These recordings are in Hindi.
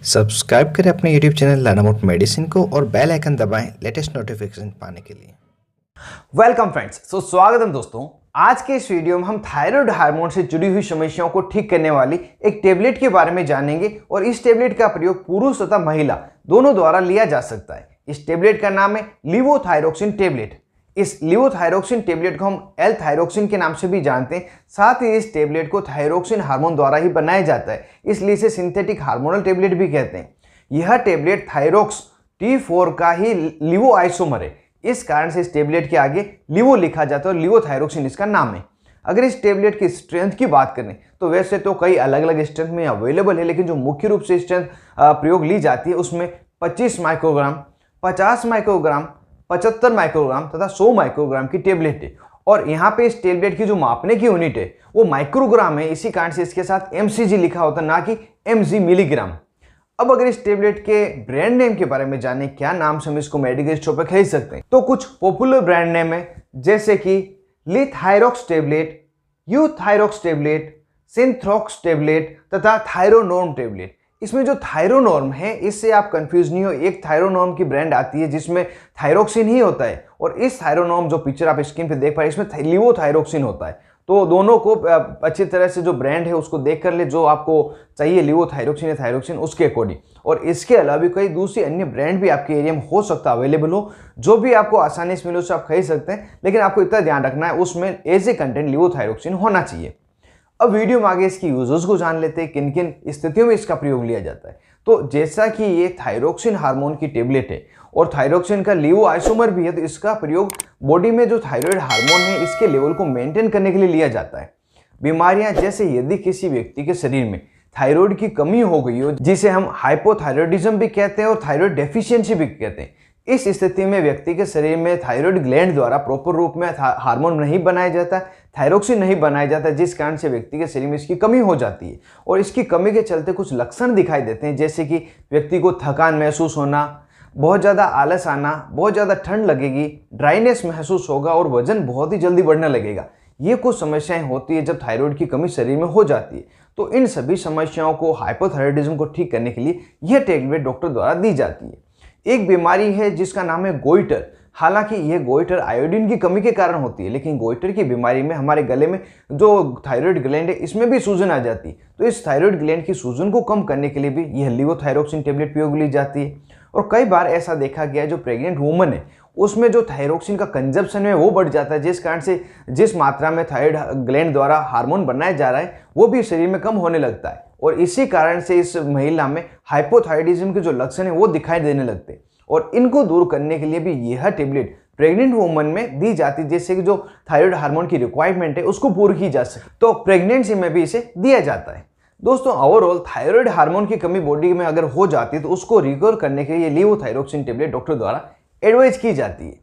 सब्सक्राइब करें अपने YouTube channel learn about medicine को और बेल आइकन दबाएं लेटेस्ट नोटिफिकेशन पाने के लिए। वेलकम फ्रेंड्स, स्वागत है दोस्तों। आज के इस वीडियो में हम थायराइड हार्मोन से जुड़ी हुई समस्याओं को ठीक करने वाली एक टेबलेट के बारे में जानेंगे और इस टेबलेट का प्रयोग पुरुष तथा महिला दोनों द्वारा लिया जा सकता है। इस टेबलेट का नाम है लीवोथायरोक्सिन टेबलेट। इस लीवोथायरोक्सिन टेबलेट को हम एल थायरोक्सिन के नाम से भी जानते हैं। साथ ही इस टेबलेट को थायरोक्सिन हार्मोन द्वारा ही बनाया जाता है, इसलिए इसे सिंथेटिक हार्मोनल टेबलेट भी कहते हैं। यह टेबलेट थायरोक्स T4 का ही लिवो आइसोमर है, इस कारण से इस टेबलेट के आगे लिवो लिखा जाता है और लीवोथायरोक्सिन इसका नाम है। अगर इस टेबलेट की स्ट्रेंथ की बात करें तो वैसे तो कई अलग अलग स्ट्रेंथ में अवेलेबल है, लेकिन जो मुख्य रूप से स्ट्रेंथ प्रयोग ली जाती है उसमें 25 माइक्रोग्राम, 50 माइक्रोग्राम, 75 माइक्रोग्राम तथा 100 माइक्रोग्राम की टेबलेट है। और यहाँ पे इस टेबलेट की जो मापने की यूनिट है वो माइक्रोग्राम है, इसी कारण से इसके साथ mcg लिखा होता है, ना कि mg मिलीग्राम। अब अगर इस टेबलेट के ब्रांड नेम के बारे में जाने क्या नाम से हम इसको मेडिकल स्टोर पर खरीद सकते हैं, तो कुछ पॉपुलर ब्रांड नेम है जैसे कि लिथायरोक्स टेबलेट, यूथायरोक्स टेबलेट, सिंथ्रोक्स टेबलेट तथा थायरोनॉर्म टेबलेट। इसमें जो थायरोनॉर्म है इससे आप कंफ्यूज नहीं हो, एक थायरोनॉर्म की ब्रांड आती है जिसमें थायरोक्सिन ही होता है और इस थायरोनॉर्म जो पिक्चर आप स्क्रीन पे देख पा रहे हैं इसमें लिवोथायरोक्सिन होता है। तो दोनों को अच्छी तरह से जो ब्रांड है उसको देख कर ले, जो आपको चाहिए लिवोथायरोक्सिन या थायरोक्सिन उसके अकॉर्डिंग। और इसके अलावा भी कई दूसरी अन्य ब्रांड भी आपके एरिया में हो सकता है अवेलेबल हो, जो भी आपको आसानी से मिले उससे आप खरीद सकते हैं, लेकिन आपको इतना ध्यान रखना है उसमें एज ए कंटेंट लिवोथायरोक्सिन होना चाहिए। अब वीडियो में आगे इसकी यूजर्स को जान लेते हैं, किन किन स्थितियों में इसका प्रयोग लिया जाता है। तो जैसा कि ये थायरोक्सिन हार्मोन की टेबलेट है और थायरोक्सिन का लिवो आइसोमर भी है, तो इसका प्रयोग बॉडी में जो थायराइड हार्मोन है इसके लेवल को मेंटेन करने के लिए लिया जाता है। बीमारियां जैसे यदि किसी व्यक्ति के शरीर में थायराइड की कमी हो गई हो, जिसे हम हाइपोथायराइडिज्म भी कहते हैं और थायराइड डेफिशिएंसी भी कहते हैं, इस स्थिति में व्यक्ति के शरीर में थायराइड ग्लैंड द्वारा प्रॉपर रूप में हार्मोन नहीं बनाया जाता, थायरोक्सिन नहीं बनाया जाता, जिस कारण से व्यक्ति के शरीर में इसकी कमी हो जाती है। और इसकी कमी के चलते कुछ लक्षण दिखाई देते हैं, जैसे कि व्यक्ति को थकान महसूस होना, बहुत ज़्यादा आलस आना, बहुत ज़्यादा ठंड लगेगी, ड्राइनेस महसूस होगा और वजन बहुत ही जल्दी बढ़ने लगेगा। ये कुछ समस्याएं होती है जब थायराइड की कमी शरीर में हो जाती है। तो इन सभी समस्याओं को, हाइपोथायराइडिज्म को ठीक करने के लिए यह टेबलेट डॉक्टर द्वारा दी जाती है। एक बीमारी है जिसका नाम है गोइटर। हालांकि यह गोइटर आयोडीन की कमी के कारण होती है, लेकिन गोइटर की बीमारी में हमारे गले में जो थायराइड ग्लैंड है इसमें भी सूजन आ जाती है। तो इस थायराइड ग्लैंड की सूजन को कम करने के लिए भी यह लिवोथायरोक्सिन टेबलेट प्रयोग ली जाती है। और कई बार ऐसा देखा गया है जो प्रेग्नेंट वुमन है उसमें जो थायरोक्सिन का कंजप्शन है वो बढ़ जाता है, जिस कारण से जिस मात्रा में थायराइड ग्लैंड द्वारा हार्मोन बनाया जा रहा है वो भी शरीर में कम होने लगता है। और इसी कारण से इस महिला में हाइपोथायराइडिज्म के जो लक्षण है वो दिखाई देने लगते हैं। और इनको दूर करने के लिए भी यह टेबलेट प्रेग्नेंट वुमन में दी जाती है, जिससे कि जो थायराइड हार्मोन की रिक्वायरमेंट है उसको पूरी की जा सके। तो प्रेगनेंसी में भी इसे दिया जाता है। दोस्तों, ओवरऑल थायराइड हार्मोन की कमी बॉडी में अगर हो जाती है तो उसको रिकवर करने के लिए लिवोथायरोक्सिन टेबलेट डॉक्टर द्वारा एडवाइज की जाती है।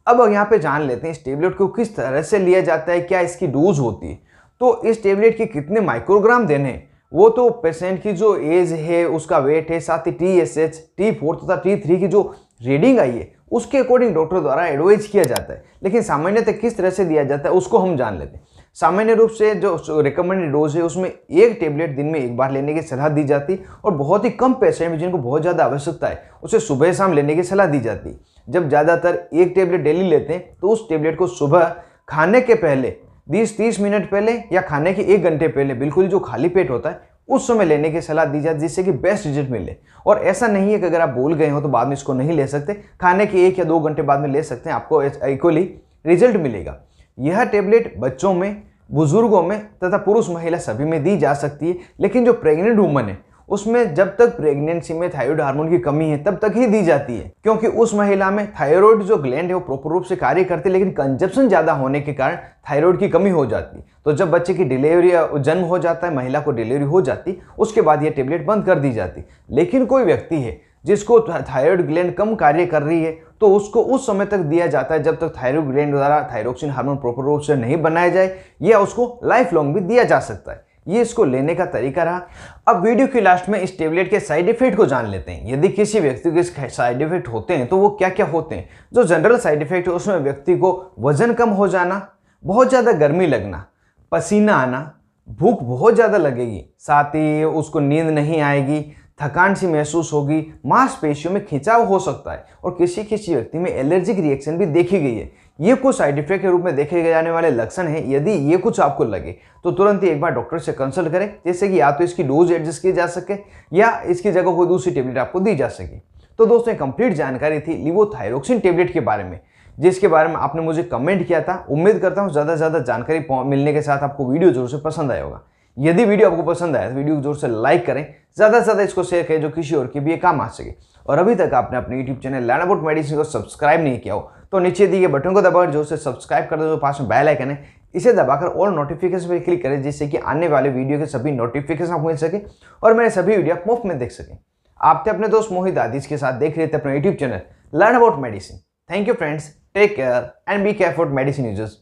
अब यहाँ पे जान लेते हैं इस टेबलेट को किस तरह से लिया जाता है, क्या इसकी डोज होती है। तो इस टेबलेट के कितने माइक्रोग्राम देने हैं वो तो पेशेंट की जो एज है, उसका वेट है, साथ ही TSH, T4 तथा T3 की जो रीडिंग आई है उसके अकॉर्डिंग डॉक्टर द्वारा एडवाइज किया जाता है। लेकिन सामान्यतः किस तरह से दिया जाता है उसको हम जान लेते हैं। सामान्य रूप से जो रिकमेंडेड डोज है उसमें एक टेबलेट दिन में एक बार लेने की सलाह दी जाती है और बहुत ही कम पेशेंट में जिनको बहुत ज़्यादा आवश्यकता है उसे सुबह शाम लेने की सलाह दी जाती है। जब ज़्यादातर एक टेबलेट डेली लेते हैं तो उस टेबलेट को सुबह खाने के पहले 20-30 मिनट पहले या खाने के 1 घंटे पहले बिल्कुल जो खाली पेट होता है उस समय लेने की सलाह दी जाती है, जिससे कि बेस्ट रिजल्ट मिले। और ऐसा नहीं है कि अगर आप भूल गए हो तो बाद में इसको नहीं ले सकते, खाने के 1 या 2 घंटे बाद में ले सकते हैं, आपको इक्वली रिजल्ट मिलेगा। यह टेबलेट बच्चों में, बुजुर्गों में तथा पुरुष महिला सभी में दी जा सकती है, लेकिन जो प्रेग्नेंट वुमन है उसमें जब तक प्रेगनेंसी में थायराइड हार्मोन की कमी है तब तक ही दी जाती है, क्योंकि उस महिला में थायराइड जो ग्लैंड है वो प्रॉपर रूप से कार्य करती है, लेकिन कंजप्शन ज़्यादा होने के कारण थायराइड की कमी हो जाती है। तो जब बच्चे की डिलीवरी जन्म हो जाता है, महिला को डिलीवरी हो जाती है, उसके बाद ये टेबलेट बंद कर दी जाती है। लेकिन कोई व्यक्ति है जिसको थायराइड ग्लैंड कम कार्य कर रही है तो उसको उस समय तक दिया जाता है जब तक थायराइड ग्लैंड द्वारा थायरोक्सिन हार्मोन प्रॉपर रूप से नहीं बनाया जाए, या उसको लाइफ लॉन्ग भी दिया जा सकता है। ये इसको लेने का तरीका रहा। अब वीडियो की लास्ट में इस टेबलेट के साइड इफेक्ट को जान लेते हैं। यदि किसी व्यक्ति को इसके साइड इफेक्ट होते हैं तो वो क्या क्या होते हैं। जो जनरल साइड इफेक्ट है उसमें व्यक्ति को वजन कम हो जाना, बहुत ज़्यादा गर्मी लगना, पसीना आना, भूख बहुत ज़्यादा लगेगी, साथ ही उसको नींद नहीं आएगी, थकान सी महसूस होगी, मांसपेशियों में खिंचाव हो सकता है और किसी किसी व्यक्ति में एलर्जिक रिएक्शन भी देखी गई है। ये कुछ साइड इफेक्ट के रूप में देखे जाने वाले लक्षण हैं। यदि ये कुछ आपको लगे तो तुरंत ही एक बार डॉक्टर से कंसल्ट करें, जैसे कि या तो इसकी डोज एडजस्ट की जा सके या इसकी जगह कोई दूसरी टेबलेट आपको दी जा सके। तो दोस्तों, एक कंप्लीट जानकारी थी लिवोथायरोक्सिन टेबलेट के बारे में, जिसके बारे में आपने मुझे कमेंट किया था। उम्मीद करता हूँ ज़्यादा से ज़्यादा जानकारी मिलने के साथ आपको वीडियो जरूर से पसंद आया होगा। यदि वीडियो आपको पसंद आया तो वीडियो को जोर से लाइक करें, ज़्यादा से ज़्यादा इसको शेयर करें जो किसी और के भी ये काम आ सके। और अभी तक आपने अपने YouTube channel learn about medicine को सब्सक्राइब नहीं किया हो तो नीचे दिए बटन को दबाकर जोर से सब्सक्राइब कर दो। जो पास में बेल आइकन है इसे दबाकर ऑल नोटिफिकेशन पर क्लिक करें, जिससे कि आने वाले वीडियो के सभी नोटिफिकेशन आपको मिल सके और मेरे सभी वीडियो आप मुफ्त में देख सकें। आप थे अपने दोस्त मोहित आदिश के साथ देख रहे थे अपना YouTube channel learn about medicine. Thank you friends, take care and be careful medicine users.